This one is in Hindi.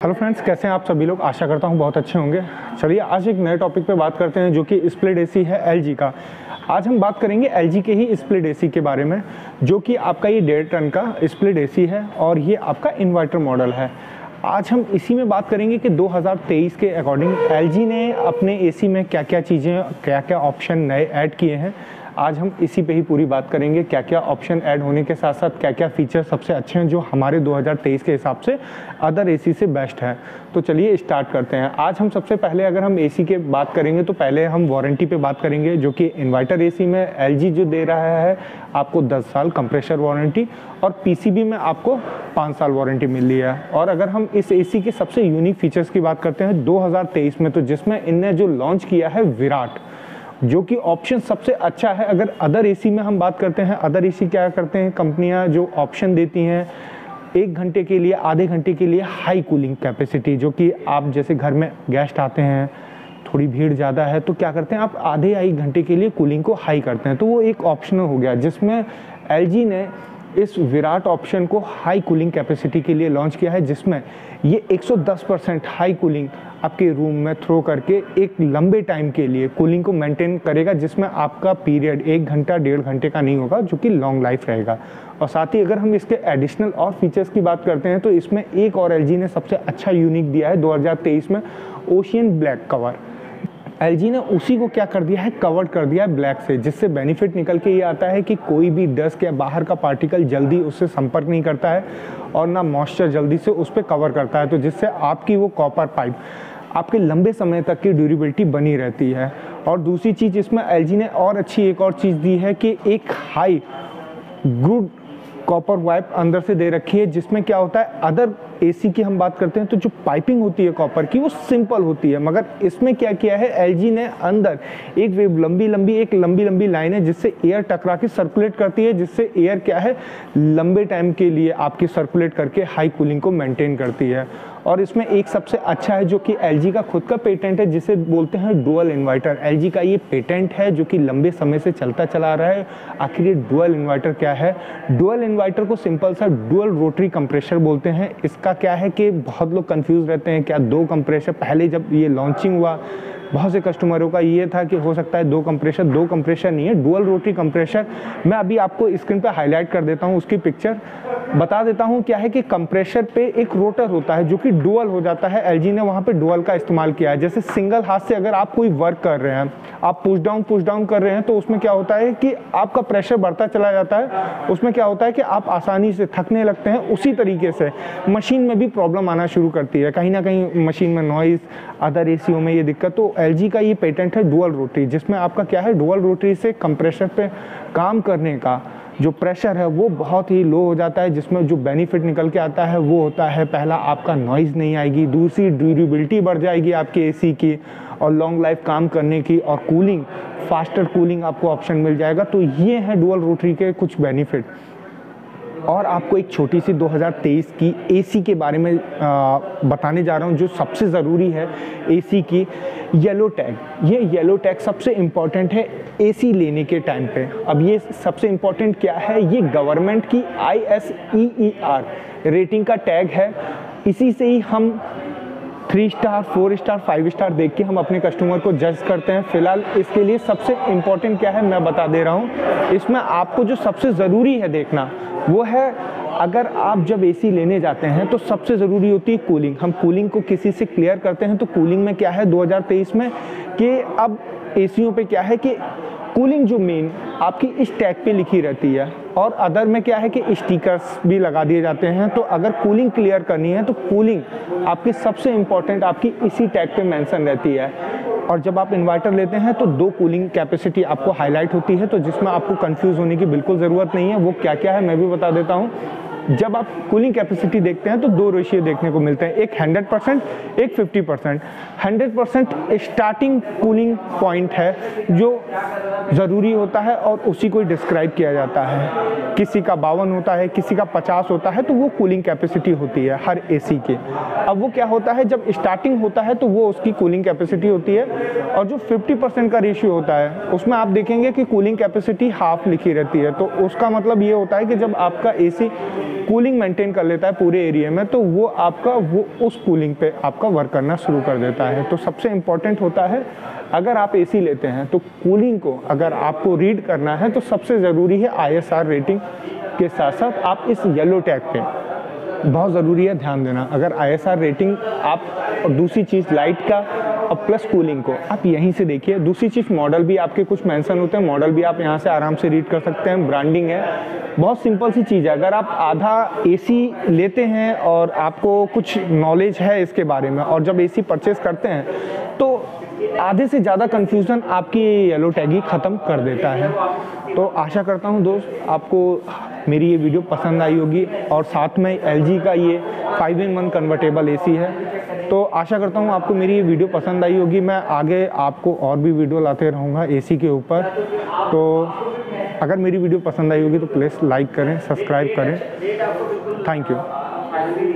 हेलो फ्रेंड्स, कैसे हैं आप सभी लोग। आशा करता हूं बहुत अच्छे होंगे। चलिए आज एक नए टॉपिक पे बात करते हैं जो कि स्प्लिट एसी है एलजी का। आज हम बात करेंगे एलजी के ही स्प्लिट एसी के बारे में, जो कि आपका ये 1.5 टन का स्प्लिट एसी है और ये आपका इन्वर्टर मॉडल है। आज हम इसी में बात करेंगे कि 2023 के अकॉर्डिंग एलजी ने अपने एसी में क्या क्या चीज़ें, क्या क्या ऑप्शन नए ऐड किए हैं। आज हम इसी पे ही पूरी बात करेंगे, क्या क्या ऑप्शन ऐड होने के साथ साथ क्या क्या फीचर सबसे अच्छे हैं जो हमारे 2023 के हिसाब से अदर एसी से बेस्ट है। तो चलिए स्टार्ट करते हैं। आज हम सबसे पहले अगर हम एसी के बात करेंगे तो पहले हम वारंटी पे बात करेंगे, जो कि इन्वर्टर एसी में एलजी जो दे रहा है आपको 10 साल कंप्रेसर वारंटी और पीसीबी में आपको 5 साल वारंटी मिल रही है। और अगर हम इस एसी के सबसे यूनिक फीचर्स की बात करते हैं 2023 में, तो जिसमें इनने जो लॉन्च किया है विराट, जो कि ऑप्शन सबसे अच्छा है। अगर अदर एसी में हम बात करते हैं, अदर एसी क्या करते हैं कंपनियां, जो ऑप्शन देती हैं 1 घंटे के लिए, आधे घंटे के लिए हाई कूलिंग कैपेसिटी, जो कि आप जैसे घर में गेस्ट आते हैं, थोड़ी भीड़ ज़्यादा है तो क्या करते हैं आप आधे या 1 घंटे के लिए कूलिंग को हाई करते हैं, तो वो एक ऑप्शन हो गया। जिसमें एलजी ने इस विराट ऑप्शन को हाई कूलिंग कैपेसिटी के लिए लॉन्च किया है, जिसमें ये 110% हाई कूलिंग आपके रूम में थ्रो करके एक लंबे टाइम के लिए कूलिंग को मेंटेन करेगा, जिसमें आपका पीरियड 1 घंटा 1.5 घंटे का नहीं होगा, जो कि लॉन्ग लाइफ रहेगा। और साथ ही अगर हम इसके एडिशनल और फीचर्स की बात करते हैं तो इसमें एक और एलजी ने सबसे अच्छा यूनिक दिया है 2023 में, ओशियन ब्लैक कवर। एलजी ने उसी को क्या कर दिया है, कवर्ड कर दिया है ब्लैक से, जिससे बेनिफिट निकल के ये आता है कि कोई भी डस्ट या बाहर का पार्टिकल जल्दी उससे संपर्क नहीं करता है और ना मॉइस्चर जल्दी से उस पर कवर करता है, तो जिससे आपकी वो कॉपर पाइप आपके लंबे समय तक की ड्यूरेबिलिटी बनी रहती है। और दूसरी चीज़ इसमें एलजी ने और अच्छी एक और चीज़ दी है कि एक हाई गुड कॉपर वाइप अंदर से दे रखी है, जिसमें क्या होता है अदर एसी की हम बात करते हैं तो जो पाइपिंग होती है कॉपर की वो सिंपल होती है, मगर इसमें क्या किया है एलजी ने अंदर एक लंबी लंबी लाइन है जिससे एयर टकरा के सर्कुलेट करती है, जिससे एयर क्या है लंबे टाइम के लिए आपकी सर्कुलेट करके हाई कूलिंग को मेंटेन करती है। और इसमें एक सबसे अच्छा है जो कि एलजी का खुद का पेटेंट है, जिसे बोलते हैं डुअल इन्वर्टर। एलजी का ये पेटेंट है जो कि लंबे समय से चलता चला रहा है। आखिर ये डुअल इन्वर्टर क्या है? डुअल इन्वर्टर को सिंपल सा डुअल रोटरी कंप्रेसर बोलते हैं। इसका क्या है कि बहुत लोग कंफ्यूज रहते हैं, क्या 2 कंप्रेसर? पहले जब ये लॉन्चिंग हुआ बहुत से कस्टमरों का ये था कि हो सकता है 2 कंप्रेसर नहीं है, डुअल रोटरी कंप्रेसर। मैं अभी आपको स्क्रीन पे हाईलाइट कर देता हूँ, उसकी पिक्चर बता देता हूँ। क्या है कि कंप्रेसर पे एक रोटर होता है जो कि डुअल हो जाता है, एलजी ने वहाँ पे डुअल का इस्तेमाल किया है। जैसे सिंगल हाथ से अगर आप कोई वर्क कर रहे हैं, आप पुश डाउन कर रहे हैं, तो उसमें क्या होता है कि आपका प्रेशर बढ़ता चला जाता है, उसमें क्या होता है कि आप आसानी से थकने लगते हैं। उसी तरीके से मशीन में भी प्रॉब्लम आना शुरू करती है, कहीं ना कहीं मशीन में नॉइज, अदर एसीओ में ये दिक्कत। तो एलजी का ये पेटेंट है डुअल रोटरी, जिसमें आपका क्या है डुअल रोटरी से कंप्रेसर पे काम करने का जो प्रेशर है वो बहुत ही लो हो जाता है, जिसमें जो बेनिफिट निकल के आता है वो होता है, पहला आपका नॉइज़ नहीं आएगी, दूसरी ड्यूरेबिलिटी बढ़ जाएगी आपके एसी की और लॉन्ग लाइफ काम करने की, और कूलिंग, फास्टर कूलिंग आपको ऑप्शन मिल जाएगा। तो ये है डुअल रोटरी के कुछ बेनिफिट। और आपको एक छोटी सी 2023 की एसी के बारे में बताने जा रहा हूँ, जो सबसे ज़रूरी है एसी की, येलो टैग। ये येलो टैग सबसे इम्पॉर्टेंट है एसी लेने के टाइम पे। अब ये सबसे इम्पॉर्टेंट क्या है, ये गवर्नमेंट की ISEER रेटिंग का टैग है। इसी से ही हम 3 स्टार, 4 स्टार, 5 स्टार देख के हम अपने कस्टमर को जज करते हैं। फिलहाल इसके लिए सबसे इम्पॉर्टेंट क्या है मैं बता दे रहा हूँ। इसमें आपको जो सबसे ज़रूरी है देखना वो है, अगर आप जब एसी लेने जाते हैं तो सबसे ज़रूरी होती है कूलिंग। हम कूलिंग को किसी से क्लियर करते हैं, तो कूलिंग में क्या है 2023 में कि अब एसीओं पे क्या है कि कूलिंग जो मेन आपकी इस टैग पे लिखी रहती है, और अदर में क्या है कि स्टिकर्स भी लगा दिए जाते हैं। तो अगर कूलिंग क्लियर करनी है तो कूलिंग आपकी सबसे इम्पॉर्टेंट आपकी इसी टैग पे मेंशन रहती है। और जब आप इन्वर्टर लेते हैं तो 2 कूलिंग कैपेसिटी आपको हाईलाइट होती है, तो जिसमें आपको कंफ्यूज होने की बिल्कुल ज़रूरत नहीं है। वो क्या क्या है मैं भी बता देता हूँ। जब आप कूलिंग कैपेसिटी देखते हैं तो 2 रेशियो देखने को मिलते हैं, एक 100%, एक 50%। 100% स्टार्टिंग कूलिंग पॉइंट है जो ज़रूरी होता है और उसी को डिस्क्राइब किया जाता है। किसी का 52 होता है, किसी का 50 होता है, तो वो कूलिंग कैपेसिटी होती है हर एसी की। अब वो क्या होता है, जब स्टार्टिंग होता है तो वो उसकी कूलिंग कैपेसिटी होती है, और जो 50% का रेशियो होता है उसमें आप देखेंगे कि कूलिंग कैपेसिटी हाफ लिखी रहती है। तो उसका मतलब ये होता है कि जब आपका एसी कूलिंग मेंटेन कर लेता है पूरे एरिया में, तो वो आपका वो उस कूलिंग पे आपका वर्क करना शुरू कर देता है। तो सबसे इम्पॉर्टेंट होता है, अगर आप एसी लेते हैं तो कूलिंग को अगर आपको रीड करना है तो सबसे ज़रूरी है ISR रेटिंग के साथ साथ आप इस येलो टैग पे बहुत ज़रूरी है ध्यान देना। अगर ISR रेटिंग आप, और दूसरी चीज़ लाइट का और प्लस कूलिंग को आप यहीं से देखिए। दूसरी चीज़ मॉडल भी आपके कुछ मेंशन होते हैं, मॉडल भी आप यहाँ से आराम से रीड कर सकते हैं। ब्रांडिंग है, बहुत सिंपल सी चीज़ है। अगर आप आधा एसी लेते हैं और आपको कुछ नॉलेज है इसके बारे में, और जब एसी परचेस करते हैं तो आधे से ज़्यादा कंफ्यूजन आपकी येलो टैग ही ख़त्म कर देता है। तो आशा करता हूँ दोस्त आपको मेरी ये वीडियो पसंद आई होगी, और साथ में LG का ये 5-in-1 कन्वर्टेबल एसी है। तो आशा करता हूँ आपको मेरी ये वीडियो पसंद आई होगी। मैं आगे आपको और भी वीडियो लाते रहूँगा एसी के ऊपर। तो अगर मेरी वीडियो पसंद आई होगी तो प्लीज़ लाइक करें, सब्सक्राइब करें। Thank you.